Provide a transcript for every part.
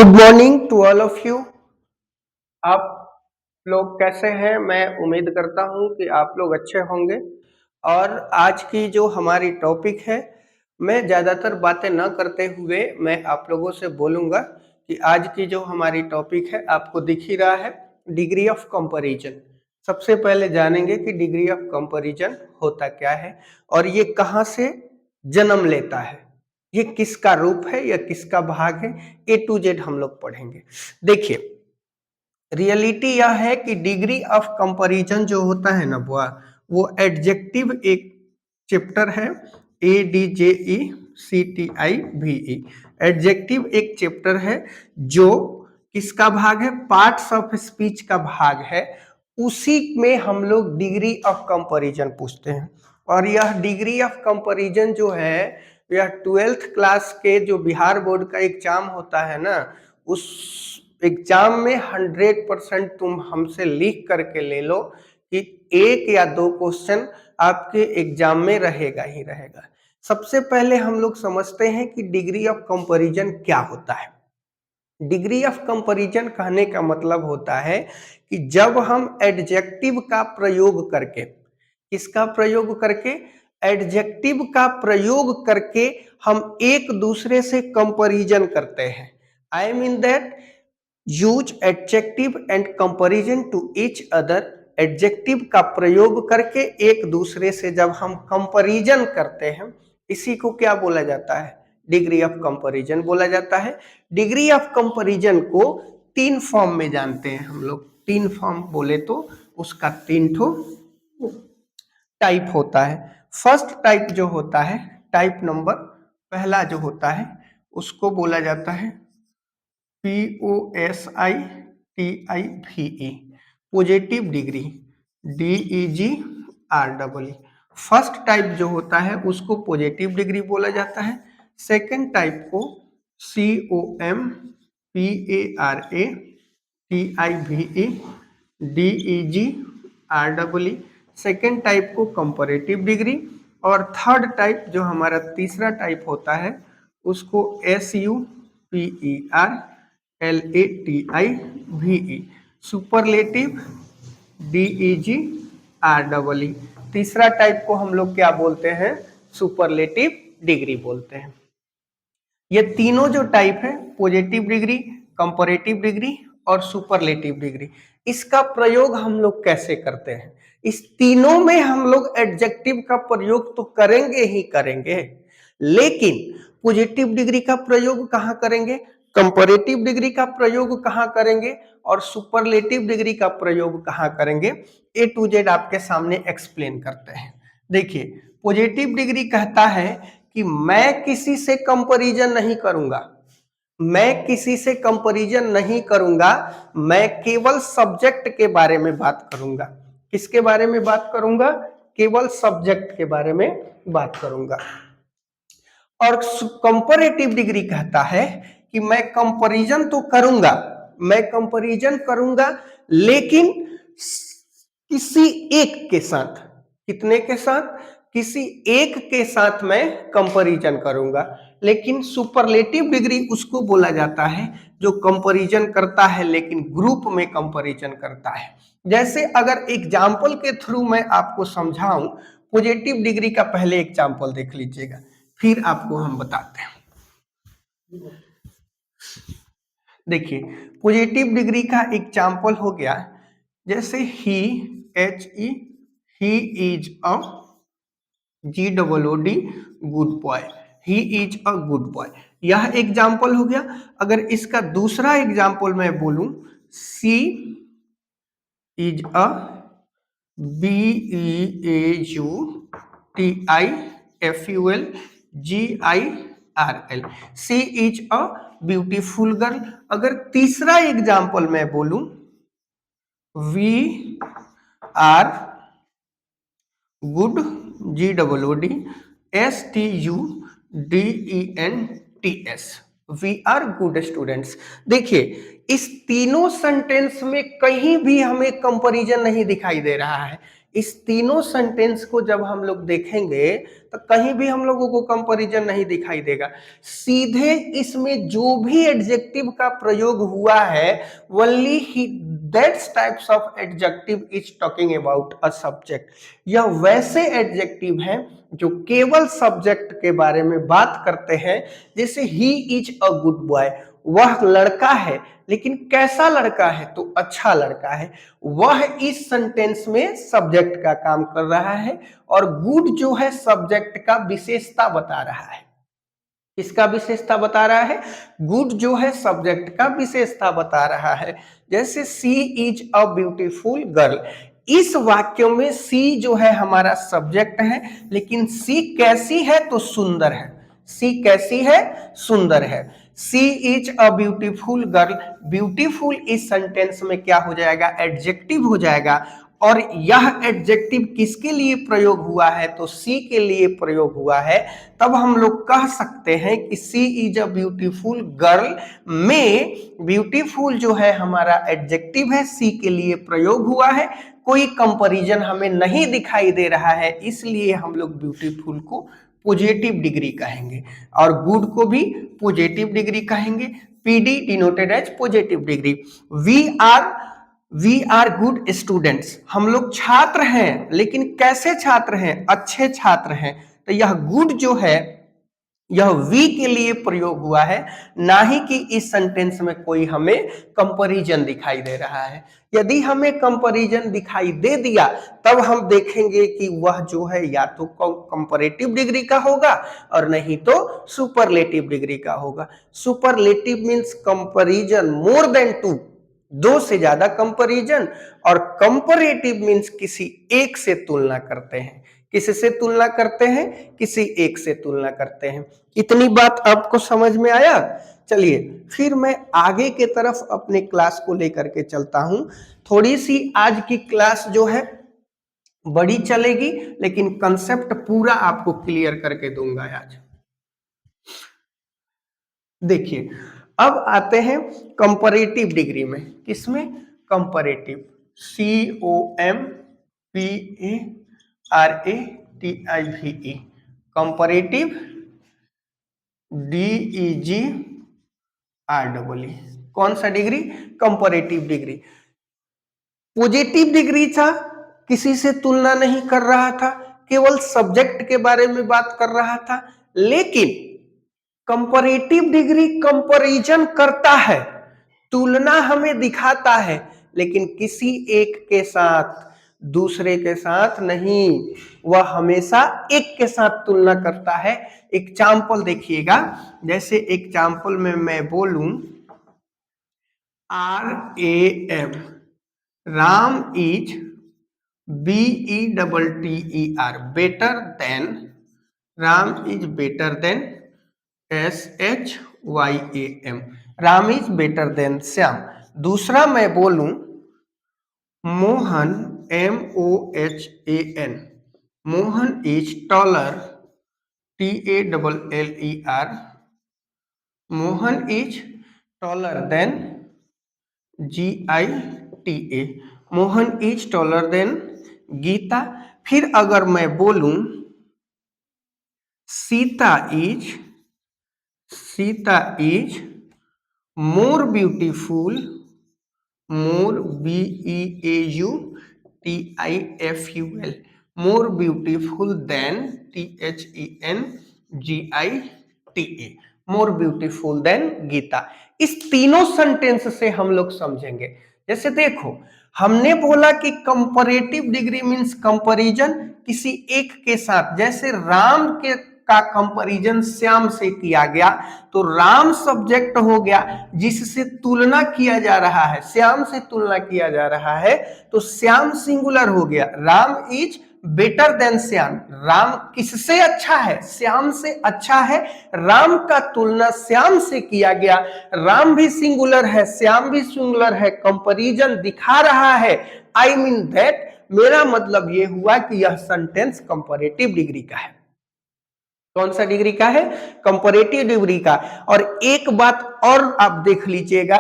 Good morning to all of you. आप लोग कैसे हैं? मैं उम्मीद करता हूं कि आप लोग अच्छे होंगे। और आज की जो हमारी टॉपिक है, मैं ज़्यादातर बातें न करते हुए मैं आप लोगों से बोलूँगा कि आज की जो हमारी टॉपिक है आपको दिख ही रहा है, डिग्री ऑफ कंपैरिजन। सबसे पहले जानेंगे कि डिग्री ऑफ कंपैरिजन होता क्या है और ये कहाँ से जन्म लेता है, ये किसका रूप है या किसका भाग है, ए टू जेड हम लोग पढ़ेंगे। देखिए, रियलिटी यह है कि डिग्री ऑफ कंपैरिजन जो होता है ना वो एडजेक्टिव एक चैप्टर है, ADJECTIVE। एडजेक्टिव एक चैप्टर है जो किसका भाग है, पार्ट्स ऑफ स्पीच का भाग है। उसी में हम लोग डिग्री ऑफ कंपैरिजन पूछते हैं। और यह डिग्री ऑफ कंपैरिजन जो है, यह 12th क्लास के जो बिहार बोर्ड का एग्जाम होता है ना, उस एग्जाम में 100% तुम हमसे लिख करके ले लो कि एक या दो क्वेश्चन आपके एग्जाम में रहेगा ही रहेगा। सबसे पहले हम लोग समझते हैं कि डिग्री ऑफ कंपैरिजन क्या होता है। डिग्री ऑफ कंपैरिजन कहने का मतलब होता है कि जब हम एडजेक्टिव का प्रयोग करके, किसका प्रयोग करके, एडजेक्टिव का प्रयोग करके हम एक दूसरे से कंपैरिजन करते हैं। I mean that use adjective and comparison to each other. Adjective का प्रयोग करके एक दूसरे से जब हम कंपैरिजन करते हैं, इसी को क्या बोला जाता है, डिग्री ऑफ कंपैरिजन बोला जाता है। डिग्री ऑफ कंपैरिजन को तीन फॉर्म में जानते हैं हम लोग। तीन फॉर्म बोले तो उसका तीन ठो टाइप होता है। फर्स्ट टाइप जो होता है, टाइप नंबर पहला जो होता है, उसको बोला जाता है POSITIVE, positive degree, DEGREE। First type जो होता है उसको पॉजिटिव डिग्री बोला जाता है। सेकंड टाइप को COMPARATIVE, DEGREE। सेकंड टाइप को कंपैरेटिव डिग्री। और थर्ड टाइप जो हमारा तीसरा टाइप होता है उसको SUPERLATIVE, सुपरलेटिव DEGREE। तीसरा टाइप को हम लोग क्या बोलते हैं, सुपरलेटिव डिग्री बोलते हैं। ये तीनों जो टाइप है, पॉजिटिव डिग्री, कंपैरेटिव डिग्री और सुपरलेटिव डिग्री, इसका प्रयोग हम लोग कैसे करते हैं। इस तीनों में हम लोग एडजेक्टिव का प्रयोग तो करेंगे ही करेंगे, लेकिन पॉजिटिव डिग्री का प्रयोग कहाँ करेंगे, कंपैरेटिव डिग्री का प्रयोग कहाँ करेंगे और सुपरलेटिव डिग्री का प्रयोग कहाँ करेंगे, ए टू जेड आपके सामने एक्सप्लेन करते हैं। देखिए, पॉजिटिव डिग्री कहता है कि मैं किसी से कंपैरिजन नहीं करूंगा, मैं किसी से कंपैरिजन नहीं करूंगा, मैं केवल सब्जेक्ट के बारे में बात करूंगा। किसके बारे में बात करूंगा, केवल सब्जेक्ट के बारे में बात करूंगा। और कंपैरेटिव डिग्री कहता है कि मैं कंपैरिजन तो करूंगा, मैं कंपैरिजन करूंगा, लेकिन किसी एक के साथ। कितने के साथ, किसी एक के साथ मैं कंपैरिजन करूंगा। लेकिन सुपरलेटिव डिग्री उसको बोला जाता है जो कंपैरिजन करता है लेकिन ग्रुप में कंपैरिजन करता है। जैसे अगर एग्जाम्पल के थ्रू मैं आपको समझाऊं, पॉजिटिव डिग्री का पहले एग्जाम्पल देख लीजिएगा, फिर आपको हम बताते हैं। देखिए, पॉजिटिव डिग्री का एग्जाम्पल हो गया, जैसे he is a GOOD good boy, he is a good boy, यह एग्जाम्पल हो गया। अगर इसका दूसरा एग्जाम्पल मैं बोलूं, she is a BEAUTIFUL GIRL, she is a beautiful girl. अगर तीसरा एग्जाम्पल मैं बोलूं, we are good, GOODSTUDENTS, we are good students. देखिए, इस तीनों सेंटेंस में कहीं भी हमें कंपैरिजन नहीं दिखाई दे रहा है। इस तीनों सेंटेंस को जब हम लोग देखेंगे तो कहीं भी हम लोगों को कंपैरिजन नहीं दिखाई देगा। सीधे इसमें जो भी एडजेक्टिव का प्रयोग हुआ है, only he that types of adjective is talking about a subject. यह वैसे एडजेक्टिव हैं जो केवल सब्जेक्ट के बारे में बात करते हैं। जैसे he is a good boy, वह लड़का है, लेकिन कैसा लड़का है? तो अच्छा लड़का है। वह इस सेंटेंस में सब्जेक्ट का काम कर रहा है और गुड जो है सब्जेक्ट का विशेषता बता रहा है। किसका विशेषता बता रहा है? गुड जो है सब्जेक्ट का विशेषता बता रहा है। जैसे सी इज अ ब्यूटीफुल गर्ल, इस वाक्य में सी जो है हमारा सब्जेक्ट है, लेकिन सी कैसी है? तो सुंदर है। सी कैसी है? सुंदर है। She is a beautiful girl, beautiful इस सेंटेंस में क्या हो जाएगा? एडजेक्टिव हो जाएगा। और यह एडजेक्टिव किसके लिए प्रयोग हुआ है? तो सी के लिए प्रयोग हुआ है। तब हम लोग कह सकते हैं कि सी इज अ ब्यूटीफुल गर्ल में ब्यूटीफुल जो है हमारा एडजेक्टिव है, सी के लिए प्रयोग हुआ है। कोई कंपैरिजन हमें नहीं दिखाई दे रहा है, इसलिए हम लोग ब्यूटीफुल को पॉजिटिव डिग्री कहेंगे और गुड को भी पॉजिटिव डिग्री कहेंगे। PD denoted as positive degree. We are good students, हम लोग छात्र हैं, लेकिन कैसे छात्र हैं? अच्छे छात्र हैं। तो यह गुड जो है यह वी के लिए प्रयोग हुआ है, ना ही कि इस सेंटेंस में कोई हमें कंपैरिजन दिखाई दे रहा है। यदि हमें कंपैरिजन दिखाई दे दिया तब हम देखेंगे कि वह जो है या तो कंपैरेटिव डिग्री का होगा और नहीं तो सुपरलेटिव डिग्री का होगा। Superlative means comparison more than two, दो से ज्यादा कंपैरिजन, और कंपैरेटिव मींस किसी एक से तुलना करते हैं। किससे तुलना करते हैं? किसी एक से तुलना करते हैं। इतनी बात आपको समझ में आया? चलिए फिर मैं आगे के तरफ अपने क्लास को लेकर के चलता हूं। थोड़ी सी आज की क्लास जो है बड़ी चलेगी, लेकिन कंसेप्ट पूरा आपको क्लियर करके दूंगा आज। देखिए अब आते हैं कंपैरेटिव डिग्री में। किसमें? कंपैरेटिव। COMPARATIVE, comparative, DEGREE। कौन सा degree? Comparative degree. Positive degree था, किसी से तुलना नहीं कर रहा था, केवल सब्जेक्ट के बारे में बात कर रहा था। लेकिन कंपैरेटिव डिग्री कंपैरिजन करता है, तुलना हमें दिखाता है, लेकिन किसी एक के साथ, दूसरे के साथ नहीं। वह हमेशा एक के साथ तुलना करता है। एग्जाम्पल देखिएगा, जैसे एग्जाम्पल में मैं बोलूं RAM, Ram is BETTER, better than, Ram is better than SHYAM, Ram is better than Shyam. दूसरा मैं बोलूं Mohan MOHAN, Mohan is taller TALLER, Mohan is taller than GITA, Mohan is taller than Gita. फिर अगर मैं बोलूं Sita is more beautiful, more BEAUTIFUL, more beautiful than THENGITA, more beautiful than Gita. इस तीनों sentence से हम लोग समझेंगे। जैसे देखो हमने बोला कि कंपैरेटिव डिग्री मींस कंपैरिजन किसी एक के साथ। जैसे राम के का कंपैरिजन श्याम से किया गया, तो राम सब्जेक्ट हो गया जिससे तुलना किया जा रहा है, श्याम से तुलना किया जा रहा है, तो श्याम सिंगुलर हो गया। Ram is better than Shyam, Ram किससे अच्छा है? श्याम से अच्छा है। राम का तुलना श्याम से किया गया, राम भी सिंगुलर है, श्याम भी सिंगुलर है, कंपैरिजन दिखा रहा है। आई मीन दैट, मेरा मतलब ये हुआ कि यह सेंटेंस कंपैरेटिव डिग्री का है। कौन सा डिग्री का है? कंपैरेटिव डिग्री का। और एक बात और आप देख लीजिएगा,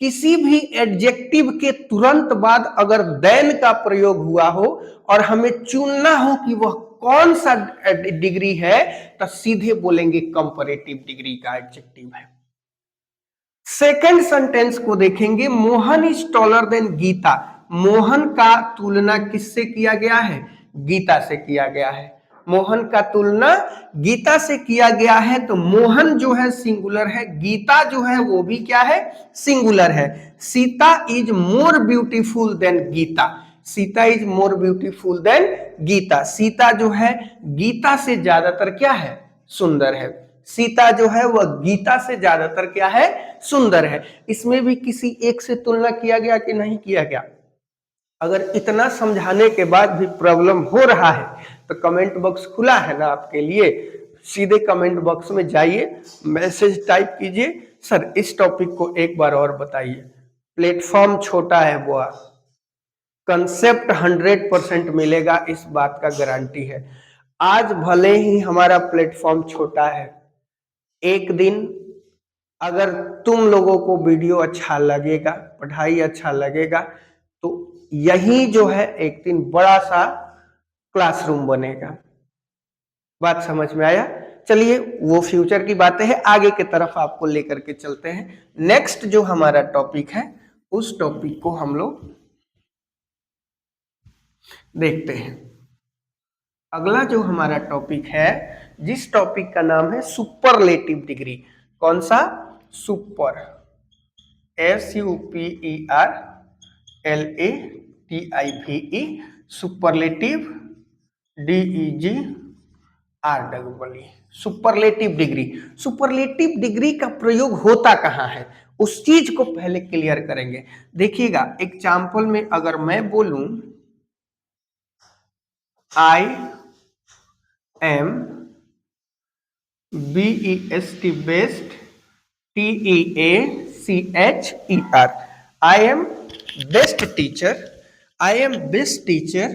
किसी भी एडजेक्टिव के तुरंत बाद अगर देन का प्रयोग हुआ हो और हमें चुनना हो कि वह कौन सा डिग्री है, तो सीधे बोलेंगे कंपैरेटिव डिग्री का एडजेक्टिव है। सेकंड सेंटेंस को देखेंगे, Mohan is taller than Gita. Mohan का तुलना किससे किया गया है? गीता से किया गया है। मोहन का तुलना गीता से किया गया है, तो मोहन जो है सिंगुलर है, गीता जो है वो भी क्या है? सिंगुलर है। Sita is more beautiful than Gita. Sita is more beautiful than Gita. Sita जो है गीता से ज्यादातर क्या है? सुंदर है। सीता जो है वह गीता से ज्यादातर क्या है? सुंदर है। इसमें भी किसी एक से तुलना किया गया कि नहीं किया गया? अगर इतना समझाने के बाद भी प्रॉब्लम हो रहा है तो कमेंट बॉक्स खुला है ना आपके लिए, सीधे कमेंट बॉक्स में जाइए, मैसेज टाइप कीजिए, सर इस टॉपिक को एक बार और बताइए। प्लेटफॉर्म छोटा है बुआ, कंसेप्ट 100% मिलेगा, इस बात का गारंटी है। आज भले ही हमारा प्लेटफॉर्म छोटा है, एक दिन अगर तुम लोगों को वीडियो अच्छा लगेगा, पढ़ाई अच्छा लगेगा, तो यही जो है एक दिन बड़ा सा क्लासरूम बनेगा। बात समझ में आया? चलिए वो फ्यूचर की बातें हैं, आगे की तरफ आपको लेकर के चलते हैं। नेक्स्ट जो हमारा टॉपिक है उस टॉपिक को हम लोग देखते हैं। अगला जो हमारा टॉपिक है, जिस टॉपिक का नाम है सुपरलेटिव डिग्री। कौन सा? Super, SUPERLATIVE, superlative, DEGREE, superlative degree. Superlative degree का प्रयोग होता कहां है, उस चीज को पहले क्लियर करेंगे। देखिएगा एग्जाम्पल में अगर मैं बोलूं I am BEST best, TEACHER, I am best teacher, I am best teacher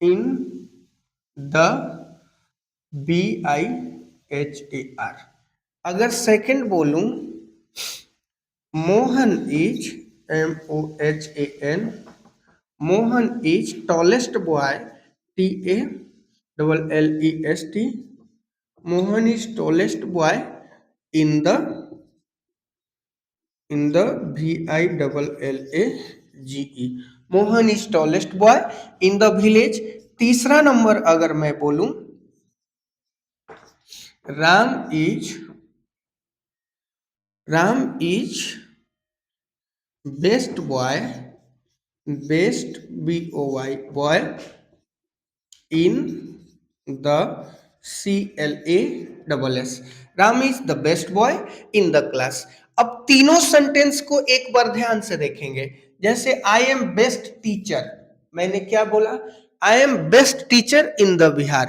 in the BIHAR। अगर सेकंड बोलूं Mohan is MOHAN, Mohan is tallest boy, TALLEST, Mohan is tallest boy in the VILLAGE, Mohan is tallest boy in the village. तीसरा number अगर मैं बोलूं Ram is best boy, best BOY boy in the CLASS, Ram is the best boy in the class. अब तीनों sentence को एक बार ध्यान से देखेंगे। जैसे आई एम बेस्ट टीचर, मैंने क्या बोला? I am best teacher in the Bihar.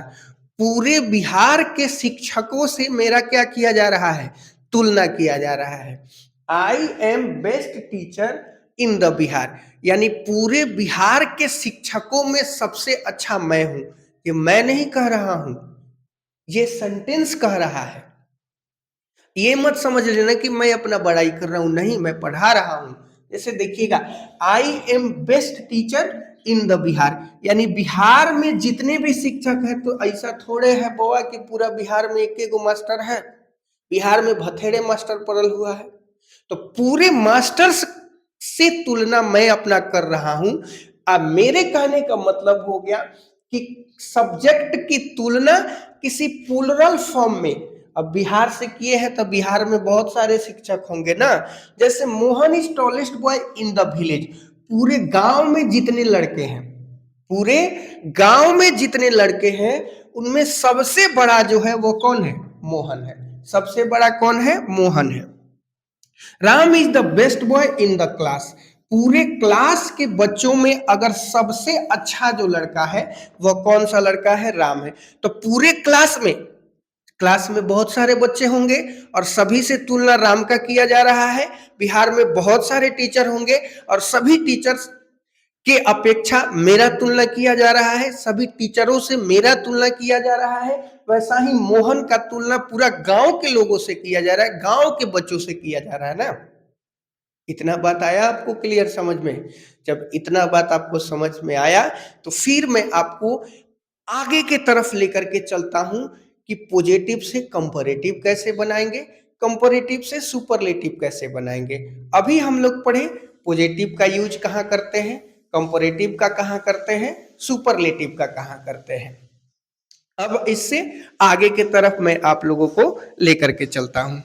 पूरे बिहार के शिक्षकों से मेरा क्या किया जा रहा है? तुलना किया जा रहा है। I am best teacher in the Bihar, यानी पूरे बिहार के शिक्षकों में सबसे अच्छा मैं हूं। ये मैं नहीं कह रहा हूं, ये सेंटेंस कह रहा है। ये मत समझ लेना कि मैं अपना बड़ाई कर रहा हूं, नहीं, मैं पढ़ा रहा हूं। जैसे देखिएगा I am best teacher in the Bihar, यानी बिहार में जितने भी शिक्षक हैं, तो ऐसा थोड़े है बउआ कि पूरा बिहार में एक गो मास्टर है। बिहार में भथेड़े मास्टर पड़ल हुआ है, तो पूरे मास्टर्स से तुलना मैं अपना कर रहा हूं। अब मेरे कहने का मतलब हो गया कि सब्जेक्ट की तुलना किसी प्लूरल फॉर्म में, अब बिहार से किए हैं तो बिहार में बहुत सारे शिक्षक होंगे ना। जैसे Mohan is tallest boy in the village, पूरे गांव में जितने लड़के हैं, पूरे गांव में जितने लड़के हैं उनमें सबसे बड़ा जो है वो कौन है? मोहन है। सबसे बड़ा कौन है? मोहन है। Ram is the best boy in the class, पूरे क्लास के बच्चों में अगर सबसे अच्छा जो लड़का है वह कौन सा लड़का है? राम है। तो पूरे क्लास में बहुत सारे बच्चे होंगे और सभी से तुलना राम का किया जा रहा है। बिहार में बहुत सारे टीचर होंगे और सभी टीचर्स के अपेक्षा मेरा तुलना किया जा रहा है, सभी टीचरों से मेरा तुलना किया जा रहा है। वैसा ही मोहन का तुलना पूरा गांव के लोगों से किया जा रहा है, गांव के बच्चों से किया जा रहा है ना। इतना बात आया आपको क्लियर समझ में? जब इतना बात आपको समझ में आया तो फिर मैं आपको आगे के तरफ लेकर के चलता हूं कि पॉजिटिव से कंपैरेटिव कैसे बनाएंगे, कंपैरेटिव से सुपरलेटिव कैसे बनाएंगे। अभी हम लोग पढ़े पॉजिटिव का यूज कहाँ करते हैं, कंपैरेटिव का कहाँ करते हैं, सुपरलेटिव का कहाँ करते हैं। अब इससे आगे के तरफ मैं आप लोगों को लेकर के चलता हूं।